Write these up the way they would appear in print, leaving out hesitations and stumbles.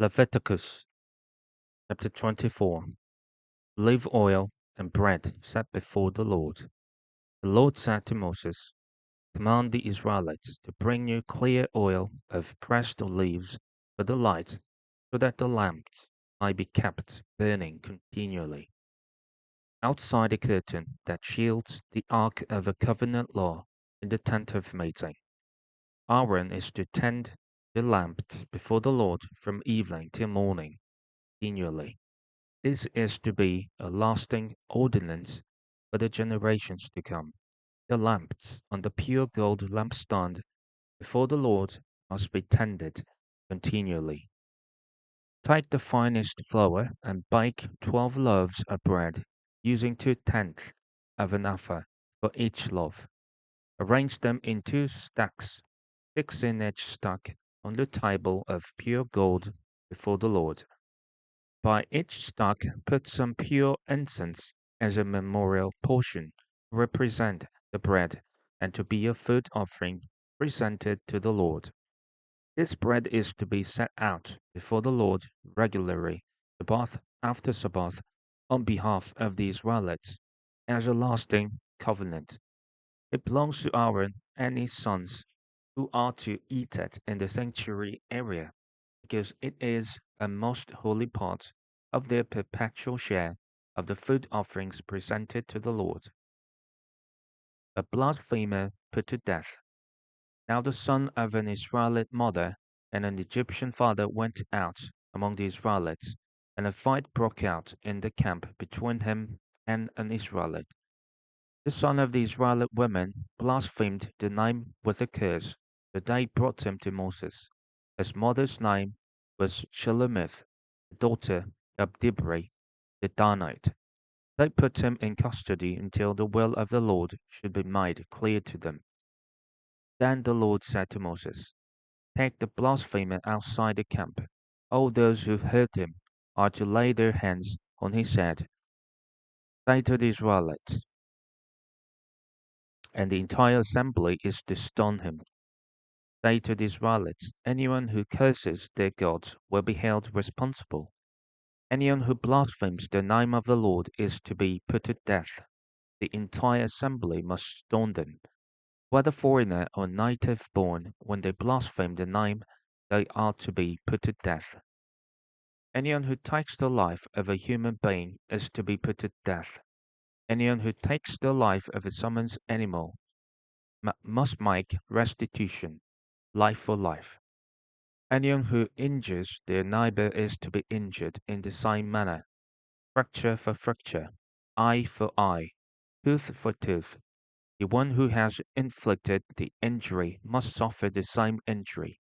Leviticus chapter 24. Olive oil and bread set before the Lord. The Lord said to Moses, command the Israelites to bring you clear oil of pressed olives for the light, so that the lamps might be kept burning continually. Outside the curtain that shields the ark of the covenant law in the tent of meeting, Aaron is to tend the lamps before the Lord from evening till morning continually. This is to be a lasting ordinance for the generations to come. The lamps on the pure gold lampstand before the Lord must be tended continually. Take the finest flour and bake 12 loaves of bread, using 2/10 of an ephah for each loaf. Arrange them in 2 stacks, 6 in each stack, on the table of pure gold before the Lord. By each stack put some pure incense as a memorial portion to represent the bread and to be a food offering presented to the Lord. This bread is to be set out before the Lord regularly, Sabbath after Sabbath, on behalf of the Israelites, as a lasting covenant. It belongs to Aaron and his sons, who are to eat it in the sanctuary area, because it is a most holy part of their perpetual share of the food offerings presented to the Lord. A blasphemer put to death. Now the son of an Israelite mother and an Egyptian father went out among the Israelites, and a fight broke out in the camp between him and an Israelite. The son of the Israelite woman blasphemed the name with a curse, so they brought him to Moses. His mother's name was Shelomith, the daughter of Dibri the Danite. They put him in custody until the will of the Lord should be made clear to them. Then the Lord said to Moses, take the blasphemer outside the camp. All those who heard him are to lay their hands on his head. Say to the Israelites, and the entire assembly is to stone him. Say to the Israelites, anyone who curses their gods will be held responsible. Anyone who blasphemes the name of the Lord is to be put to death. The entire assembly must stone them. Whether foreigner or native born, when they blaspheme the name, they are to be put to death. Anyone who takes the life of a human being is to be put to death. Anyone who takes the life of a summoned animal must make restitution, life for life. Anyone who injures their neighbor is to be injured in the same manner, fracture for fracture, eye for eye, tooth for tooth. The one who has inflicted the injury must suffer the same injury.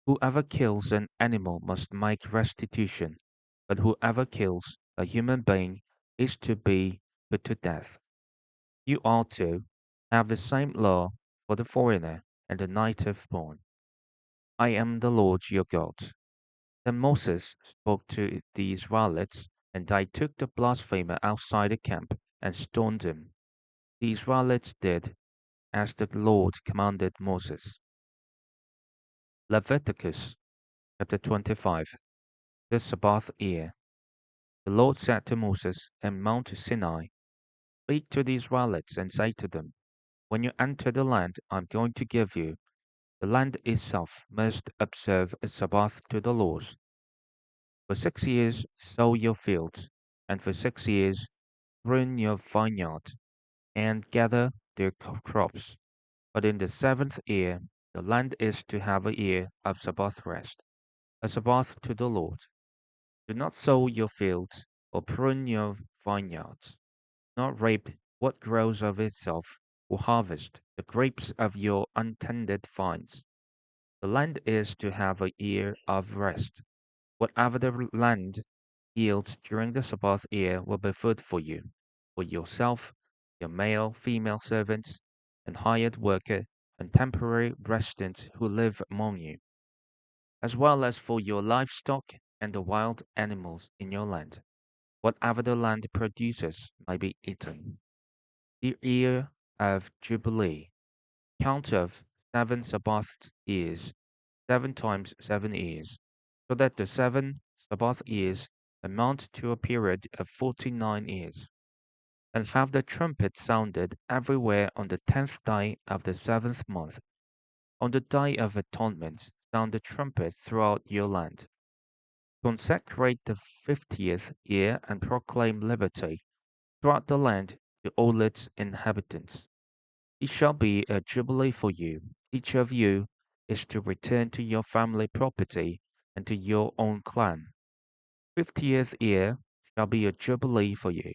Whoever kills an animal must make restitution, but whoever kills a human being is to be put to death. You are to have the same law for the foreigner and the native born. I am the Lord your God. Then Moses spoke to the Israelites, and they took the blasphemer outside the camp and stoned him. The Israelites did as the Lord commanded Moses. Leviticus chapter 25. The Sabbath year. The Lord said to Moses on Mount Sinai, speak to the Israelites and say to them, when you enter the land I am going to give you, the land itself must observe a Sabbath to the Lord. For 6 years sow your fields, and for 6 years prune your vineyard, and gather their crops. But in the seventh year the land is to have a year of Sabbath rest, a Sabbath to the Lord. Do not sow your fields, or prune your vineyards, not rape what grows of itself, or harvest the grapes of your untended vines. The land is to have a year of rest. Whatever the land yields during the Sabbath year will be food for yourself, your male, female servants, and hired worker, and temporary residents who live among you, as well as for your livestock and the wild animals in your land. Whatever the land produces may be eaten. The year of Jubilee. Count of 7 Sabbath years, 7 times 7 years. so that the 7 Sabbath years amount to a period of 49 years. And have the trumpet sounded everywhere on the 10th day of the 7th month. On the day of atonement, sound the trumpet throughout your land. Consecrate the 50th year and proclaim liberty throughout the land to all its inhabitants. It shall be a jubilee for you. Each of you is to return to your family property and to your own clan. 50th year shall be a jubilee for you.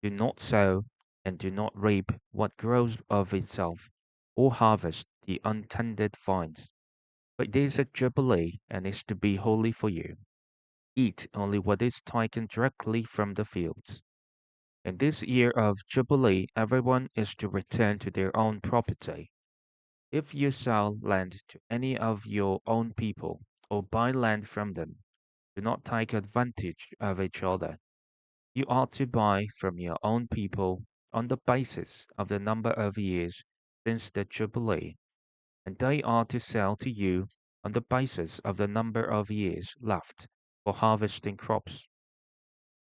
Do not sow and do not reap what grows of itself, or harvest the untended vines. But it is a jubilee and is to be holy for you. Eat only what is taken directly from the fields. In this year of jubilee, everyone is to return to their own property. If you sell land to any of your own people, or buy land from them, do not take advantage of each other. You ought to buy from your own people on the basis of the number of years since the Jubilee, and they are to sell to you on the basis of the number of years left for harvesting crops.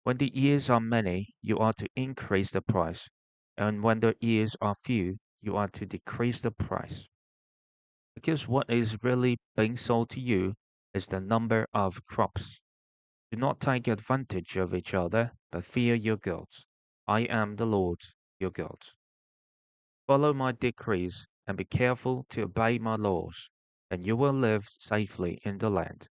When the years are many, you are to increase the price, and when the years are few, you are to decrease the price. Because what is really being sold to you is the number of crops. Do not take advantage of each other, but fear your gods. I am the Lord your God. Follow my decrees and be careful to obey my laws, and you will live safely in the land.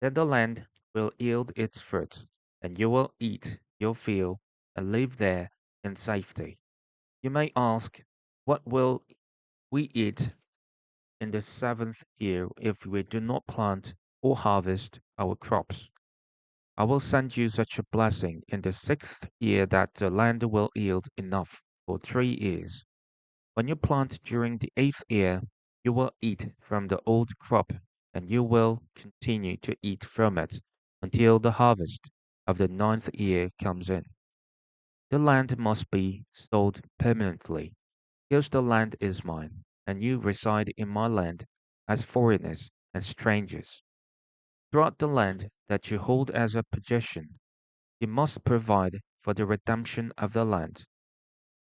Then the land will yield its fruit, and you will eat your fill and live there in safety. You may ask, what will we eat in the 7th year if we do not plant or harvest our crops? I will send you such a blessing in the 6th year that the land will yield enough for 3 years. When you plant during the 8th year, you will eat from the old crop, and you will continue to eat from it until the harvest of the 9th year comes in. The land must be sold permanently, because the land is mine, and you reside in my land as foreigners and strangers. Throughout the land that you hold as a possession, you must provide for the redemption of the land.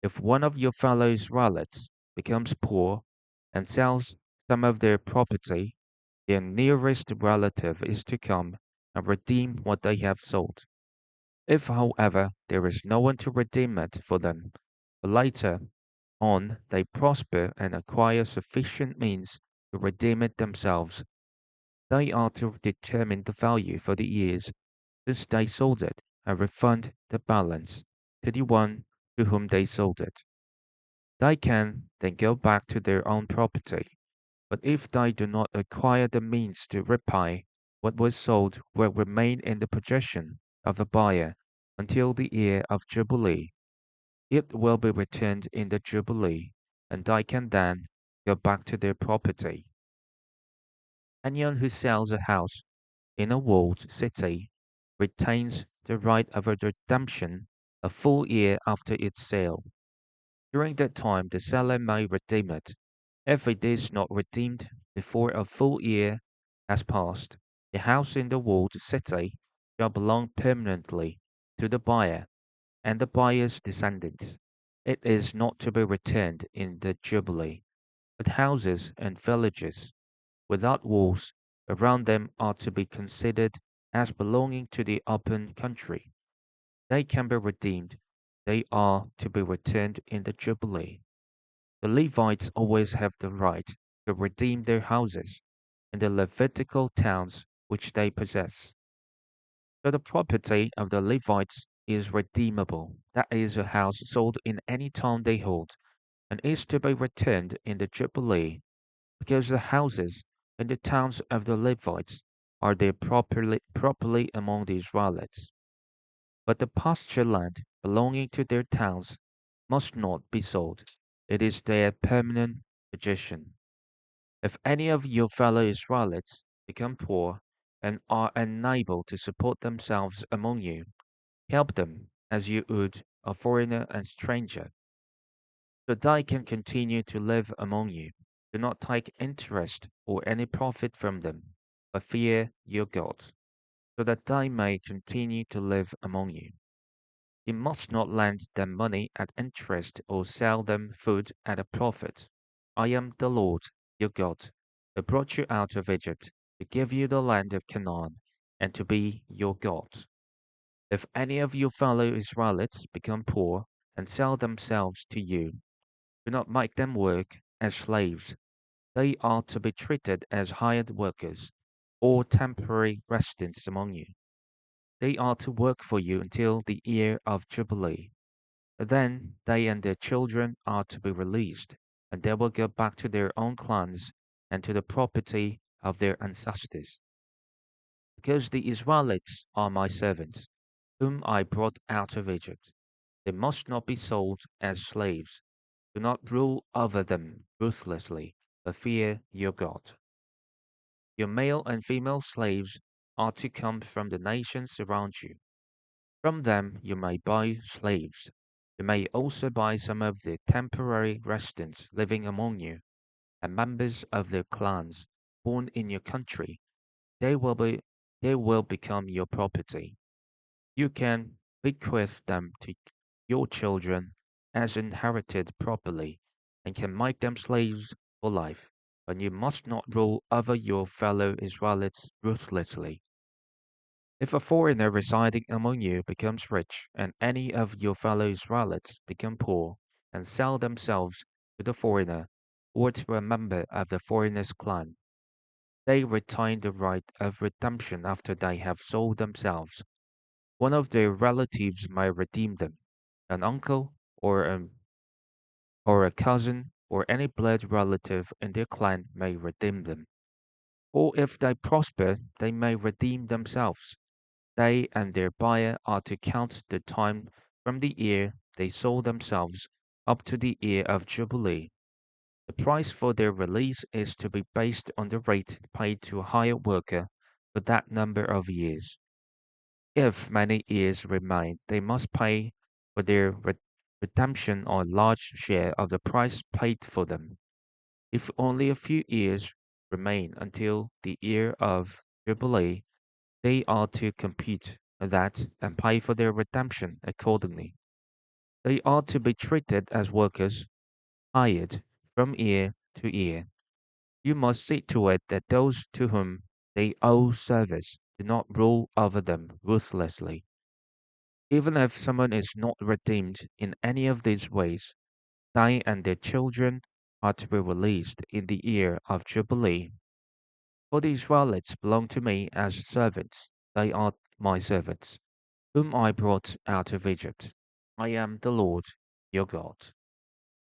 If one of your fellow Israelites becomes poor and sells some of their property, their nearest relative is to come and redeem what they have sold. If, however, there is no one to redeem it for them, but later on they prosper and acquire sufficient means to redeem it themselves, they are to determine the value for the years since they sold it and refund the balance to the one to whom they sold it. They can then go back to their own property, but if they do not acquire the means to repay, what was sold will remain in the possession of the buyer until the year of Jubilee. It will be returned in the Jubilee, and they can then go back to their property. Anyone who sells a house in a walled city retains the right of a redemption a full year after its sale. During that time, the seller may redeem it. If it is not redeemed before a full year has passed, the house in the walled city shall belong permanently to the buyer and the buyer's descendants. It is not to be returned in the Jubilee, but houses and villages without walls around them are to be considered as belonging to the open country. They can be redeemed. They are to be returned in the Jubilee. The Levites always have the right to redeem their houses in the Levitical towns which they possess. So the property of the Levites is redeemable. That is a house sold in any town they hold, and is to be returned in the Jubilee, because the houses in the towns of the Levites are there properly among the Israelites. But the pasture land belonging to their towns must not be sold. It is their permanent possession. If any of your fellow Israelites become poor and are unable to support themselves among you, help them as you would a foreigner and stranger, so they can continue to live among you. Do not take interest or any profit from them. but fear your God, so that they may continue to live among you. You must not lend them money at interest or sell them food at a profit. I am the Lord your God, who brought you out of Egypt to give you the land of Canaan and to be your God. If any of your fellow Israelites become poor and sell themselves to you, do not make them work as slaves. They are to be treated as hired workers or temporary residents among you. They are to work for you until the year of Jubilee. Then they and their children are to be released, and they will go back to their own clans and to the property of their ancestors. Because the Israelites are my servants, whom I brought out of Egypt, they must not be sold as slaves. Do not rule over them ruthlessly, but fear your God. Your male and female slaves are to come from the nations around you. From them you may buy slaves. You may also buy some of the temporary residents living among you, and members of their clans born in your country. They will be they will become your property. You can bequeath them to your children as inherited property, and can make them slaves for life. But you must not rule over your fellow Israelites ruthlessly. If a foreigner residing among you becomes rich, and any of your fellow Israelites become poor, and sell themselves to the foreigner, or to a member of the foreigner's clan, they retain the right of redemption after they have sold themselves. One of their relatives may redeem them, an uncle or a cousin or any blood relative in their clan may redeem them. Or if they prosper, they may redeem themselves. They and their buyer are to count the time from the year they sold themselves up to the year of Jubilee. The price for their release is to be based on the rate paid to a hired worker for that number of years. If many years remain, they must pay for their redemption or a large share of the price paid for them. If only a few years remain until the year of Jubilee, they are to compute that and pay for their redemption accordingly. They are to be treated as workers, hired from year to year. You must see to it that those to whom they owe service do not rule over them ruthlessly. Even if someone is not redeemed in any of these ways, they and their children are to be released in the year of Jubilee. For the Israelites belong to me as servants. They are my servants, whom I brought out of Egypt. I am the Lord your God.